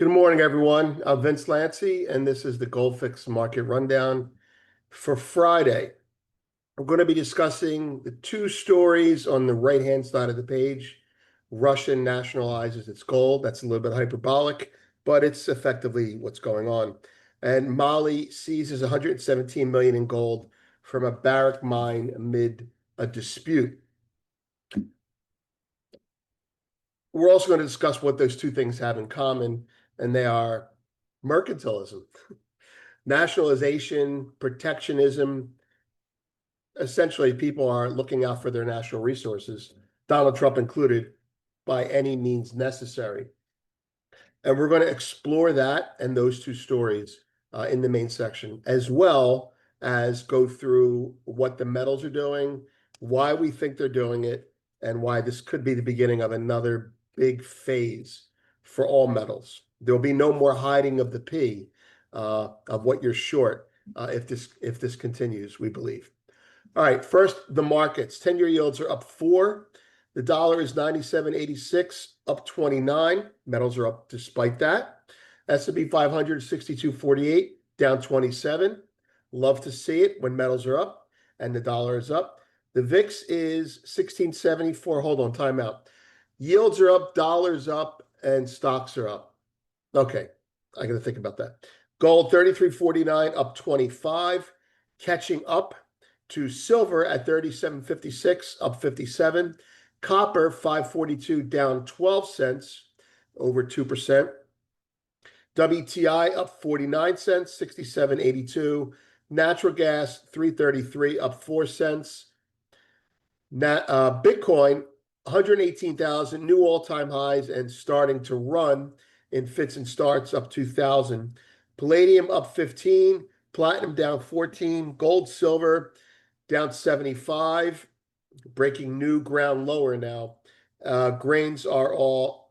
Good morning, everyone. I'm Vince Lancy, and this is the Gold Fix Market Rundown for Friday. We're going to be discussing the two stories on the right-hand side of the page. Russia nationalizes its gold. That's a little bit hyperbolic, but it's effectively what's going on. And Mali seizes 117 million in gold from a Barrick mine amid a dispute. We're also going to discuss what those two things have in common, and they are mercantilism, nationalization, protectionism. Essentially, people are looking out for their national resources, Donald Trump included, by any means necessary. And we're going to explore that and those two stories in the main section, as well as go through what the metals are doing, why we think they're doing it, and why this could be the beginning of another big phase for all metals. There will be no more hiding of the P of what you're short if this continues, we believe. All right, first, the markets. 10-year yields are up 4. The dollar is 97.86, up 29. Metals are up despite that. S&P 500 62.48, down 27. Love to see it when metals are up and the dollar is up. The VIX is 1674. Hold on, timeout. Yields are up, dollars up, and stocks are up. Okay, I got to think about that. Gold 33.49, up 25, catching up to silver at 37.56, up 57. Copper 5.42, down 12 cents, over 2%. WTI up 49 cents, 67.82. Natural gas 3.33, up 4 cents. Bitcoin 118,000, new all-time highs and starting to run in fits and starts, up 2,000. Palladium up 15, platinum down 14, gold, silver down 75, breaking new ground lower now. Grains are all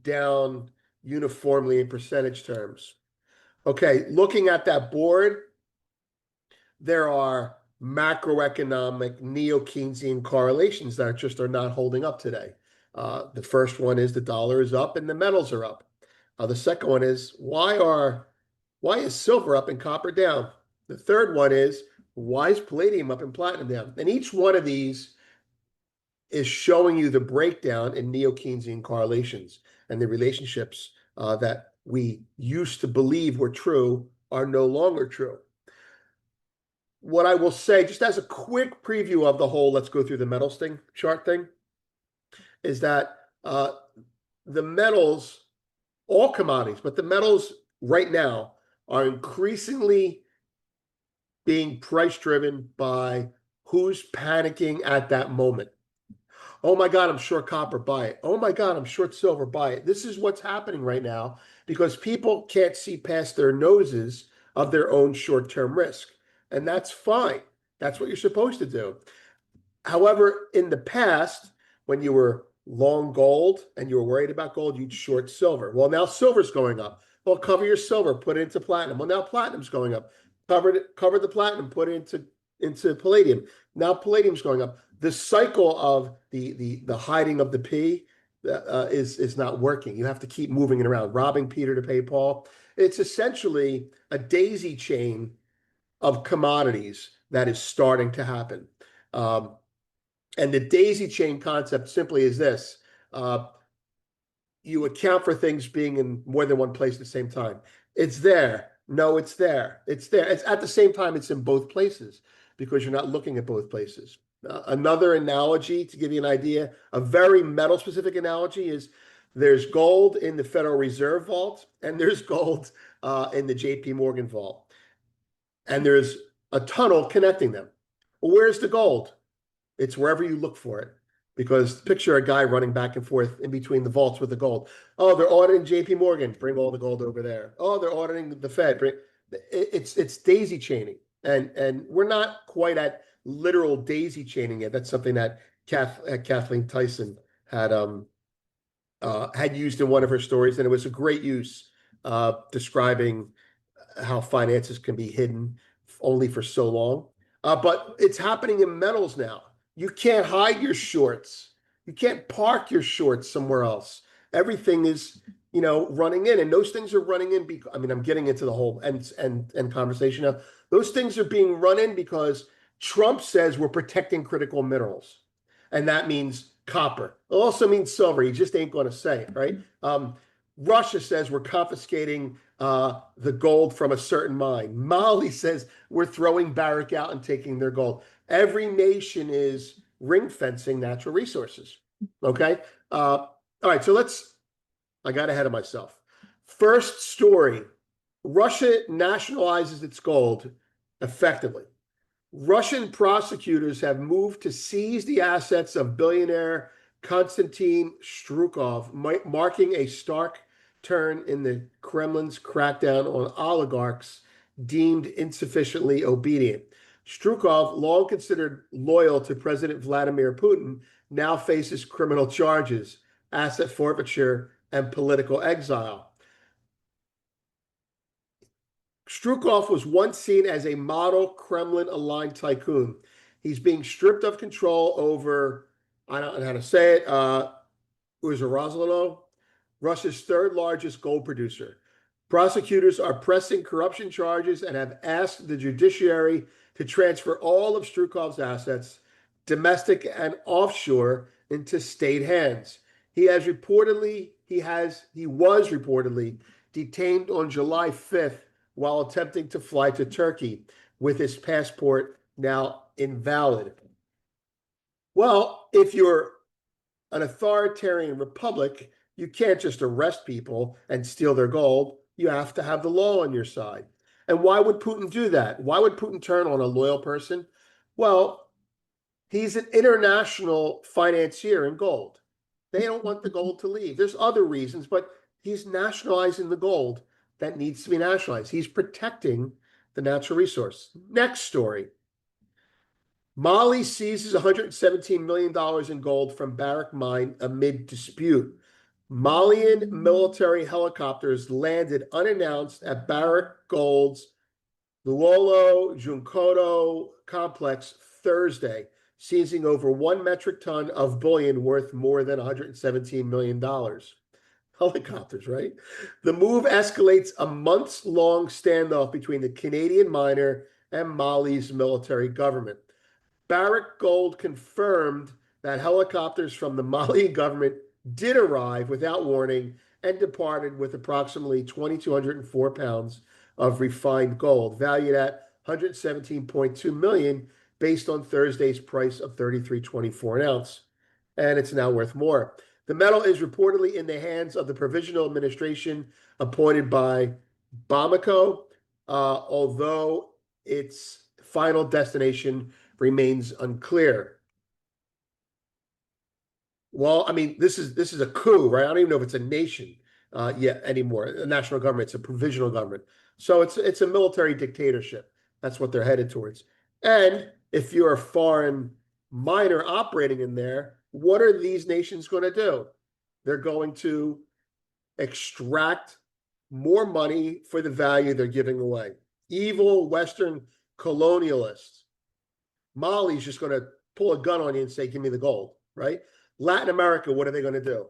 down uniformly in percentage terms. Okay, looking at that board, there are macroeconomic neo-Keynesian correlations that just are not holding up today. The first one is the dollar is up and the metals are up. The second one is why is silver up and copper down? The third one is why is palladium up and platinum down? And each one of these is showing you the breakdown in neo-Keynesian correlations, and the relationships that we used to believe were true are no longer true. What I will say, just as a quick preview of the whole, let's go through the metals chart thing, is that the metals, all commodities, but the metals right now are increasingly being price driven by who's panicking at that moment. Oh my God, I'm short copper, buy it. Oh my God, I'm short silver, buy it. This is what's happening right now because people can't see past their noses of their own short-term risk. And that's fine. That's what you're supposed to do. However, in the past, when you were long gold and you were worried about gold, you'd short silver. Well, now silver's going up. Well, cover your silver, put it into platinum. Well, now platinum's going up. Cover the platinum, put it into palladium. Now palladium's going up. The cycle of the hiding of the P is not working. You have to keep moving it around, robbing Peter to pay Paul. It's essentially a daisy chain of commodities that is starting to happen. And the daisy chain concept simply is this. You account for things being in more than one place at the same time. It's there. No, it's there. It's there. It's at the same time, it's in both places because you're not looking at both places. Another analogy to give you an idea, a very metal-specific analogy is there's gold in the Federal Reserve vault and there's gold in the JP Morgan vault. And there's a tunnel connecting them. Well, where's the gold? It's wherever you look for it. Because picture a guy running back and forth in between the vaults with the gold. Oh, they're auditing JP Morgan. Bring all the gold over there. Oh, they're auditing the Fed. It's daisy chaining. And we're not quite at literal daisy chaining yet. That's something that Kathleen Tyson had used in one of her stories. And it was a great use describing how finances can be hidden only for so long. But it's happening in metals now. You can't hide your shorts. You can't park your shorts somewhere else. Everything is running in, and those things are running in because, I mean, I'm getting into the whole and conversation now. Those things are being run in because Trump says we're protecting critical minerals, and that means copper. It also means silver. He just ain't going to say it, right? Russia says we're confiscating the gold from a certain mine. Mali says we're throwing Barrick out and taking their gold. Every nation is ring fencing natural resources. Okay. All right. So I got ahead of myself. First story: Russia nationalizes its gold effectively. Russian prosecutors have moved to seize the assets of billionaire Konstantin Strukov, marking a stark turn in the Kremlin's crackdown on oligarchs deemed insufficiently obedient. Strukov, long considered loyal to President Vladimir Putin, now faces criminal charges, asset forfeiture, and political exile. Strukov was once seen as a model Kremlin-aligned tycoon. He's being stripped of control over, I don't know how to say it, Uzhhorod, Russia's third largest gold producer. Prosecutors are pressing corruption charges and have asked the judiciary to transfer all of Strukov's assets, domestic and offshore, into state hands. He was reportedly detained on July 5th while attempting to fly to Turkey with his passport now invalid. Well, if you're an authoritarian republic, you can't just arrest people and steal their gold. You have to have the law on your side. And why would Putin do that? Why would Putin turn on a loyal person? Well, he's an international financier in gold. They don't want the gold to leave. There's other reasons, but he's nationalizing the gold that needs to be nationalized. He's protecting the natural resource. Next story. Mali seizes $117 million in gold from Barrick mine amid dispute. Malian military helicopters landed unannounced at Barrick Gold's Luolo Junkoto complex Thursday, seizing over 1 metric ton of bullion worth more than $117 million. Helicopters, right? The move escalates a months-long standoff between the Canadian miner and Mali's military government. Barrick Gold confirmed that helicopters from the Mali government did arrive without warning and departed with approximately 2,204 pounds of refined gold, valued at 117.2 million, based on Thursday's price of 33.24 an ounce, and it's now worth more. The metal is reportedly in the hands of the provisional administration appointed by Bamako, although its final destination remains unclear. Well, I mean, this is a coup, right? I don't even know if it's a nation yet anymore. A national government. It's a provisional government. So it's a military dictatorship. That's what they're headed towards. And if you're a foreign miner operating in there, what are these nations going to do? They're going to extract more money for the value they're giving away. Evil Western colonialists. Mali's just going to pull a gun on you and say, give me the gold, right? Latin America, what are they going to do?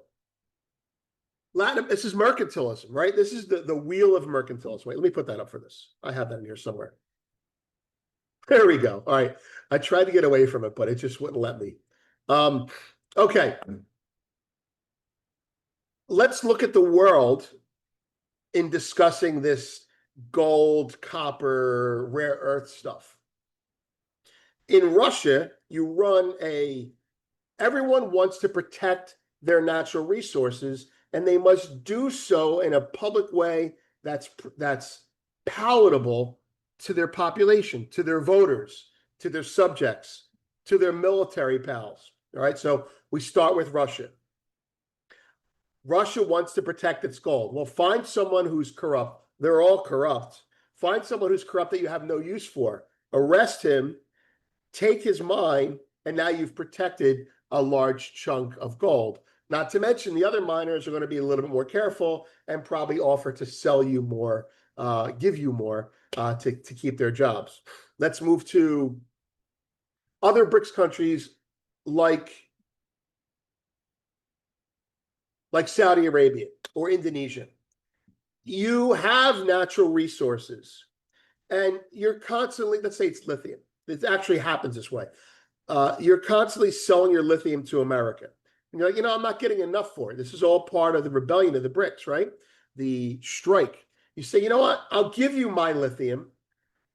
This is mercantilism, right? This is the wheel of mercantilism. Wait, let me put that up for this. I have that in here somewhere. There we go. All right. I tried to get away from it, but it just wouldn't let me. Okay. Let's look at the world in discussing this gold, copper, rare earth stuff. In Russia, everyone wants to protect their natural resources, and they must do so in a public way that's palatable to their population, to their voters, to their subjects, to their military pals. All right, so we start with Russia. Russia wants to protect its gold. Well, find someone who's corrupt. They're all corrupt. Find someone who's corrupt that you have no use for. Arrest him, take his mine, and now you've protected a large chunk of gold. Not to mention the other miners are going to be a little bit more careful and probably offer to sell you more, give you more to keep their jobs. Let's move to other BRICS countries like like Saudi Arabia or Indonesia. You have natural resources and you're constantly, let's say it's lithium. It actually happens this way. You're constantly selling your lithium to America. And you're like, I'm not getting enough for it. This is all part of the rebellion of the BRICS, right? The strike. You say, you know what? I'll give you my lithium,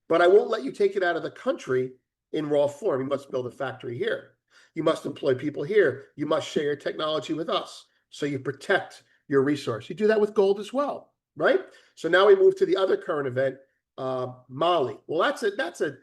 but I won't let you take it out of the country in raw form. You must build a factory here. You must employ people here. You must share your technology with us. So you protect your resource. You do that with gold as well, right? So now we move to the other current event, Mali. Well, that's a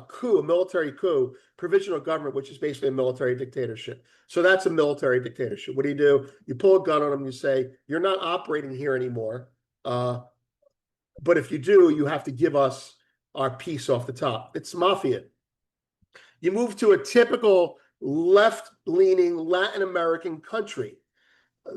coup, a military coup, provisional government, which is basically a military dictatorship. So that's a military dictatorship. What do? You pull a gun on them. You say, you're not operating here anymore. But if you do, you have to give us our piece off the top. It's mafia. You move to a typical left-leaning Latin American country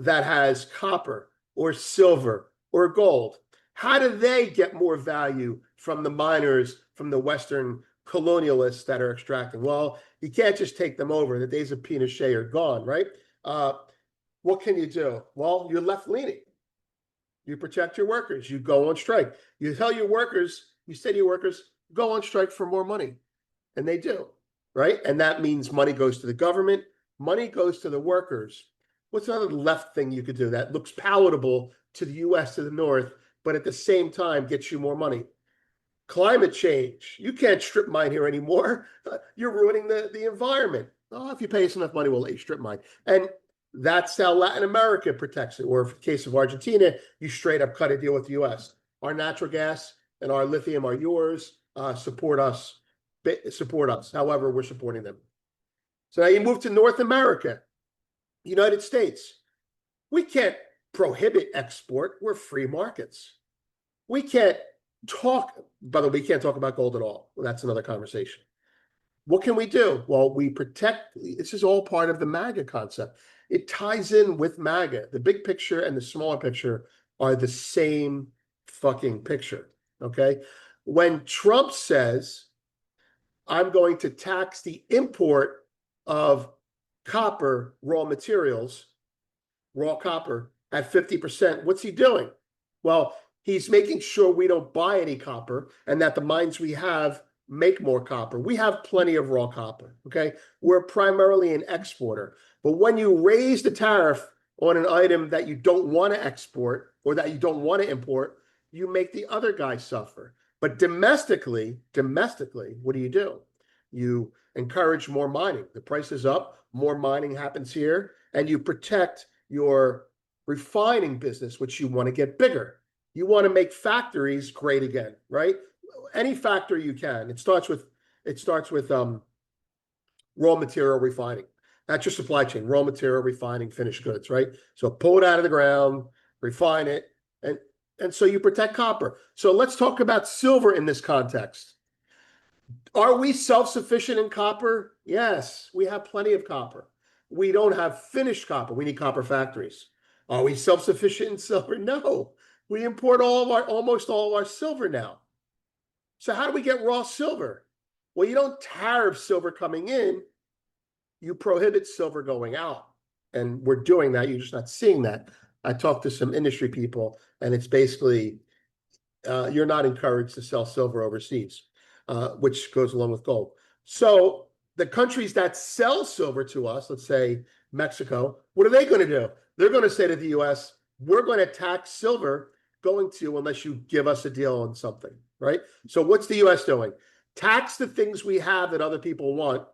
that has copper or silver or gold. How do they get more value from the miners, from the Western colonialists that are extracting? Well, you can't just take them over. The days of Pinochet are gone, right? What can you do? Well, you're left-leaning. You protect your workers. You go on strike. You tell your workers, you say to your workers, go on strike for more money. And they do, right? And that means money goes to the government. Money goes to the workers. What's another left thing you could do that looks palatable to the U.S., to the north, but at the same time gets you more money? Climate change. You can't strip mine here anymore. You're ruining the environment. Oh, if you pay us enough money, we'll let you strip mine. And that's how Latin America protects it. Or in the case of Argentina, you straight up cut a deal with the U.S. Our natural gas and our lithium are yours. Support us. Support us. However, we're supporting them. So now you move to North America, United States. We can't prohibit export. We're free markets. We can't talk, by the way, we can't talk about gold at all. Well, that's another conversation. What can we do? Well, we protect. This is all part of the MAGA concept. It ties in with MAGA. The big picture and the smaller picture are the same fucking picture, okay? When Trump says, I'm going to tax the import of copper raw materials, raw copper, at 50%, what's he doing? Well, he's making sure we don't buy any copper and that the mines we have make more copper. We have plenty of raw copper, okay? We're primarily an exporter. But when you raise the tariff on an item that you don't want to export or that you don't want to import, you make the other guy suffer. But domestically, what do? You encourage more mining. The price is up, more mining happens here, and you protect your refining business, which you want to get bigger. You want to make factories great again, right? Any factory you can. It starts with raw material refining. That's your supply chain, raw material refining, finished goods, right? So pull it out of the ground, refine it, and so you protect copper. So let's talk about silver in this context. Are we self-sufficient in copper? Yes, we have plenty of copper. We don't have finished copper. We need copper factories. Are we self-sufficient in silver? No. We import almost all of our silver now. So how do we get raw silver? Well, you don't tariff silver coming in. You prohibit silver going out. And we're doing that. You're just not seeing that. I talked to some industry people, and it's basically you're not encouraged to sell silver overseas, which goes along with gold. So the countries that sell silver to us, let's say Mexico, what are they going to do? They're going to say to the U.S., we're going to tax silver going to unless you give us a deal on something, right? So what's the U.S. doing? Tax the things we have that other people want,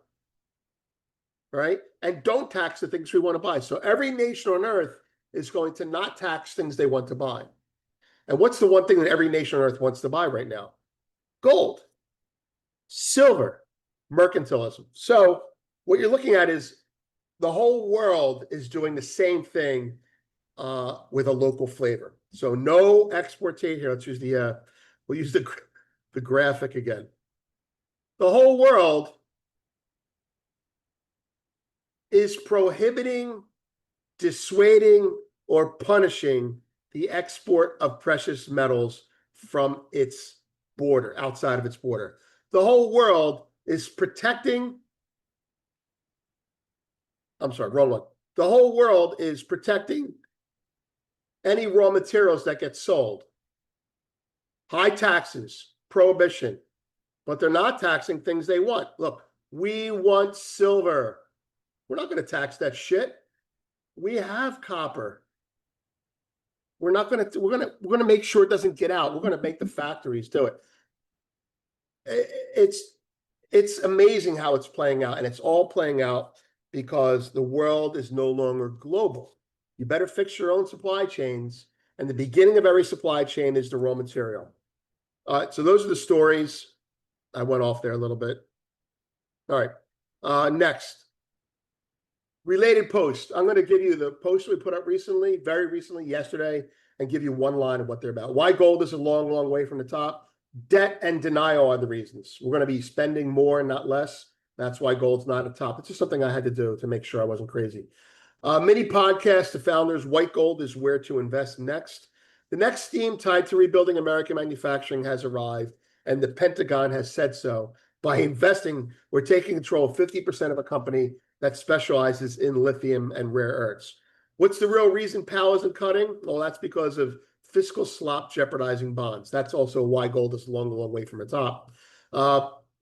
right? And don't tax the things we want to buy. So every nation on earth is going to not tax things they want to buy. And what's the one thing that every nation on earth wants to buy right now? Gold, silver, mercantilism. So what you're looking at is the whole world is doing the same thing with a local flavor. So no exportation. Here, let's use we'll use the graphic again. The whole world is prohibiting, dissuading, or punishing the export of precious metals from its border, outside of its border. The whole world is protecting, I'm sorry, wrong one. the whole world is protecting any raw materials that get sold. High taxes, prohibition, but they're not taxing things they want. Look, we want silver. We're not going to tax that shit. We have copper. We're going to make sure it doesn't get out. We're going to make the factories do it. It's amazing how it's playing out, and it's all playing out because the world is no longer global. You better fix your own supply chains, and the beginning of every supply chain is the raw material. So those are the stories. I went off there a little bit. All right. Next. Related post. I'm going to give you the post we put up recently, very recently, yesterday, and give you one line of what they're about. Why gold is a long, long way from the top. Debt and denial are the reasons. We're going to be spending more and not less. That's why gold's not at the top. It's just something I had to do to make sure I wasn't crazy. Mini podcast to founders. White gold is where to invest next. The next theme tied to rebuilding American manufacturing has arrived, and the Pentagon has said so. By investing, we're taking control of 50% of a company that specializes in lithium and rare earths. What's the real reason Powell isn't cutting? Well, that's because of fiscal slop jeopardizing bonds. That's also why gold is a long, long way from the top.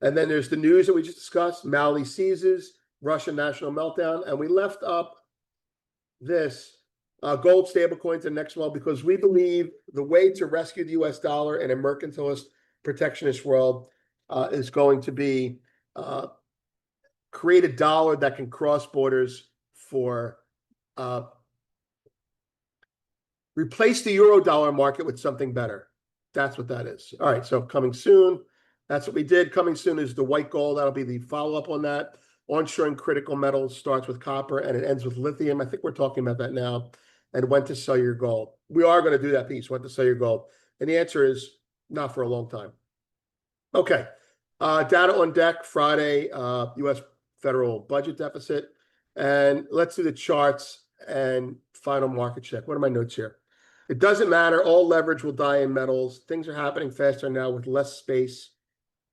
And then there's the news that we just discussed. Mali seizes, Russian national meltdown. And we left up this gold stablecoins and next one because we believe the way to rescue the US dollar in a mercantilist, protectionist world is going to be create a dollar that can cross borders for replace the euro dollar market with something better. That's what that is. All right, so coming soon. That's what we did. Coming soon is the white gold. That'll be the follow-up on that. Onshoring critical metals starts with copper and it ends with lithium. I think we're talking about that now. And when to sell your gold. We are going to do that piece, when to sell your gold. And the answer is not for a long time. Okay. Data on deck Friday, U.S. federal budget deficit. And let's do the charts and final market check. What are my notes here? It doesn't matter. All leverage will die in metals. Things are happening faster now with less space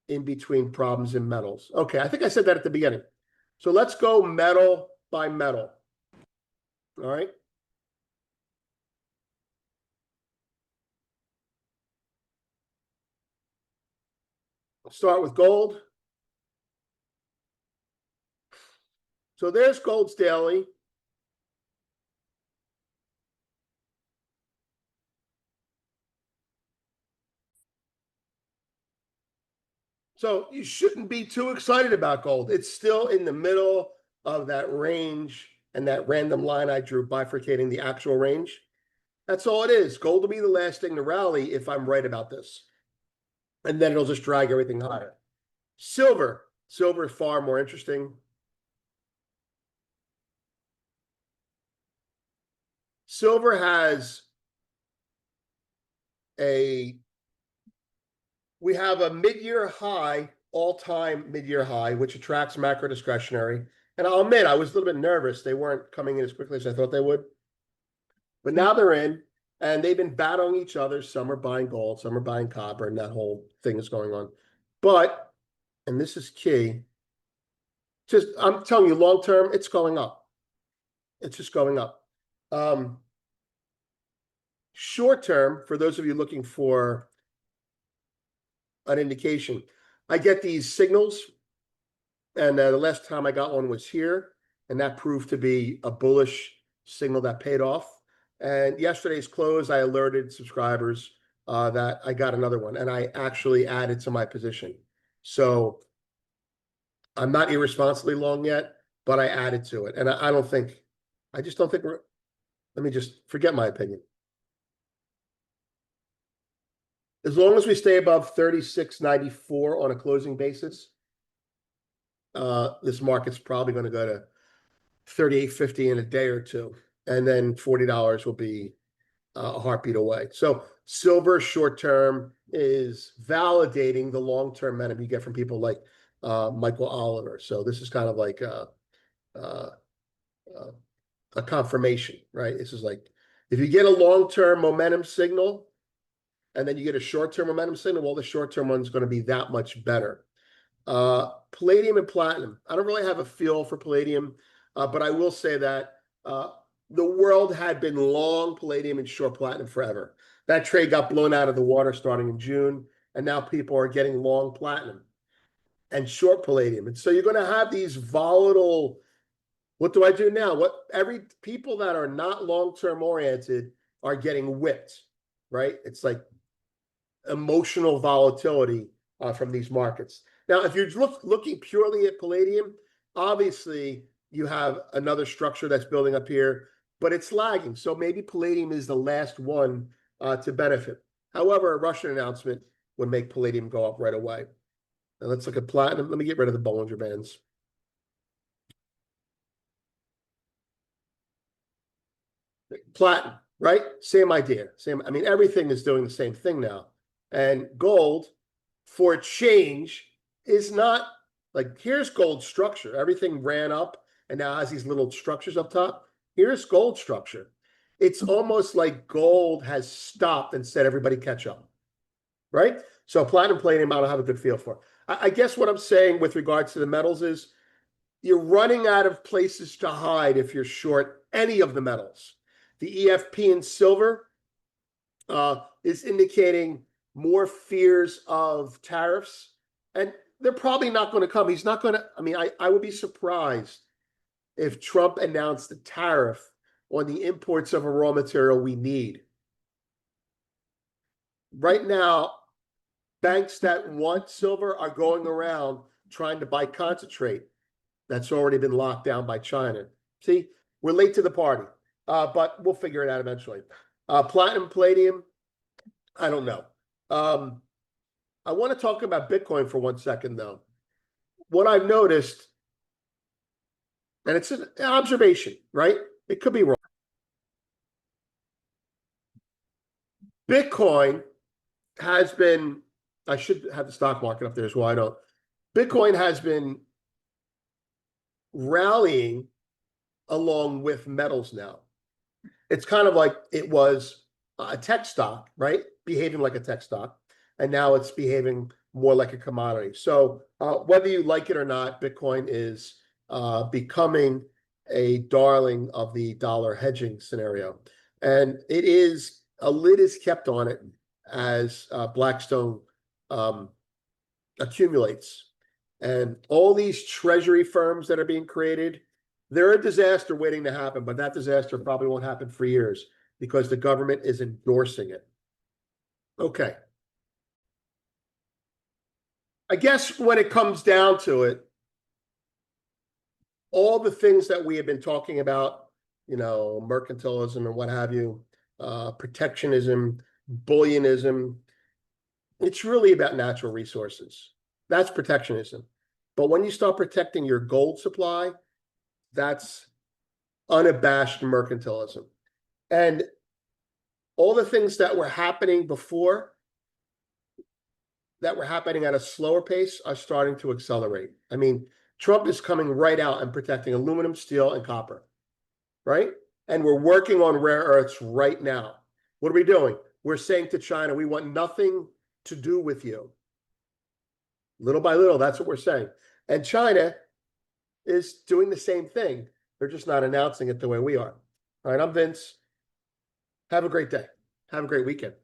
in between problems in metals. Okay, I think I said that at the beginning. So let's go metal by metal. All right. Let's start with gold. So there's gold's daily. So you shouldn't be too excited about gold. It's still in the middle of that range and that random line I drew bifurcating the actual range. That's all it is. Gold will be the last thing to rally if I'm right about this. And then it'll just drag everything higher. Silver. Silver is far more interesting. Silver has we have a mid-year high, all-time mid-year high, which attracts macro discretionary. And I'll admit, I was a little bit nervous. They weren't coming in as quickly as I thought they would. But now they're in, and they've been battling each other. Some are buying gold, some are buying copper, and that whole thing is going on. But, and this is key, just I'm telling you, long-term, it's going up. It's just going up. Short-term, for those of you looking for an indication, I get these signals, and the last time I got one was here, and that proved to be a bullish signal that paid off. And yesterday's close, I alerted subscribers that I got another one, and I actually added to my position. So I'm not irresponsibly long yet, but I added to it, and I just don't think let me just forget my opinion. As long as we stay above 36.94 on a closing basis, this market's probably going to go to 38.50 in a day or two, and then $40 will be a heartbeat away. So silver short term is validating the long term momentum you get from people like Michael Oliver. So this is kind of like a confirmation, right? This is like if you get a long term momentum signal, and then you get a short-term momentum signal, well, the short-term one's going to be that much better. Palladium and platinum. I don't really have a feel for palladium, but I will say that Uh, the world had been long palladium and short platinum forever. That trade got blown out of the water starting in June, and now people are getting long platinum and short palladium. And so you're going to have these volatile. What do I do now? What every people that are not long-term oriented are getting whipped, right? It's like emotional volatility from these markets. Now, if you're looking purely at palladium, obviously you have another structure that's building up here, but it's lagging. So maybe palladium is the last one to benefit. However, a Russian announcement would make palladium go up right away. And let's look at platinum. Let me get rid of the Bollinger Bands. Platinum, right? Same idea. Same. I mean, everything is doing the same thing now. And gold, for change, is not like here's gold structure. Everything ran up and now has these little structures up top. Here's gold structure. It's almost like gold has stopped and said everybody catch up, right? So platinum, palladium, I don't have a good feel for. I guess what I'm saying with regards to the metals is you're running out of places to hide if you're short any of the metals. The EFP in silver is indicating more fears of tariffs, and they're probably not going to come. He's not going to. I mean, I would be surprised if Trump announced a tariff on the imports of a raw material we need. Right now, banks that want silver are going around trying to buy concentrate that's already been locked down by China. See, we're late to the party, but we'll figure it out eventually. Platinum, palladium, I don't know. I want to talk about Bitcoin for 1 second, though. What I've noticed, and it's an observation, right? It could be wrong. Bitcoin has been, I should have the stock market up there as well. I don't. Bitcoin has been rallying along with metals now. It's kind of like it was a tech stock, right? Behaving like a tech stock. And now it's behaving more like a commodity. So whether you like it or not, Bitcoin is becoming a darling of the dollar hedging scenario. And it is, a lid is kept on it as Blackstone accumulates. And all these treasury firms that are being created, they're a disaster waiting to happen, but that disaster probably won't happen for years because the government is endorsing it. Okay. I guess when it comes down to it, all the things that we have been talking about, mercantilism and what have you, protectionism, bullionism, it's really about natural resources. That's protectionism. But when you start protecting your gold supply, that's unabashed mercantilism. And all the things that were happening before, that were happening at a slower pace, are starting to accelerate. I mean, Trump is coming right out and protecting aluminum, steel, and copper, right? And we're working on rare earths right now. What are we doing? We're saying to China, we want nothing to do with you. Little by little, that's what we're saying. And China is doing the same thing. They're just not announcing it the way we are. All right, I'm Vince. Have a great day. Have a great weekend.